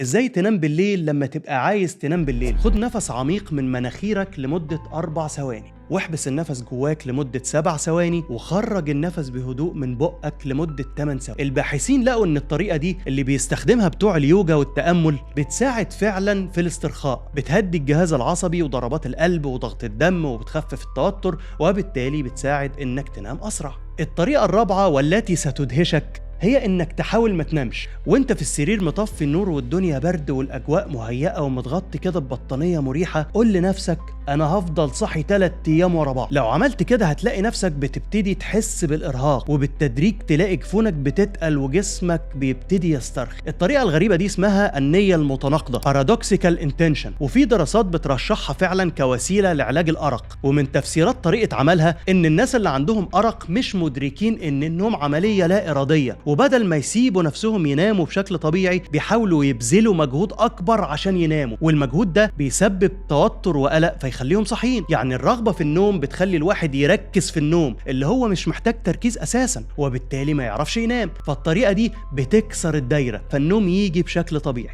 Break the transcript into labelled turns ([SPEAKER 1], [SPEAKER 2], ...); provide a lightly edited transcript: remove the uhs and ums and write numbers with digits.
[SPEAKER 1] ازاي تنام بالليل لما تبقى عايز تنام بالليل؟ خد نفس عميق من مناخيرك لمدة 4 ثواني، واحبس النفس جواك لمدة 7 ثواني، وخرج النفس بهدوء من بقك لمدة 8 ثواني. الباحثين لقوا ان الطريقة دي اللي بيستخدمها بتوع اليوجا والتأمل بتساعد فعلا في الاسترخاء، بتهدي الجهاز العصبي وضربات القلب وضغط الدم وبتخفف التوتر، وبالتالي بتساعد انك تنام اسرع. الطريقة الرابعة والتي ستدهشك هي انك تحاول ما تنامش وانت في السرير مطفي النور والدنيا برد والاجواء مهيئه ومتغطي كده ببطانيه مريحه. قول لنفسك انا هفضل صاحي 3 ايام ورا بعض. لو عملت كده هتلاقي نفسك بتبتدي تحس بالارهاق، وبالتدريج تلاقي جفونك بتتقل وجسمك بيبتدي يسترخي. الطريقه الغريبه دي اسمها النيه المتناقضه paradoxical intention، وفي دراسات بترشحها فعلا كوسيله لعلاج الارق. ومن تفسيرات طريقه عملها ان الناس اللي عندهم ارق مش مدركين ان النوم عمليه لا اراديه، وبدل ما يسيبوا نفسهم يناموا بشكل طبيعي بيحاولوا يبذلوا مجهود اكبر عشان يناموا، والمجهود ده بيسبب توتر وقلق فيخليهم صاحيين. يعني الرغبه في النوم بتخلي الواحد يركز في النوم اللي هو مش محتاج تركيز اساسا، وبالتالي ما يعرفش ينام. فالطريقه دي بتكسر الدايره فالنوم يجي بشكل طبيعي.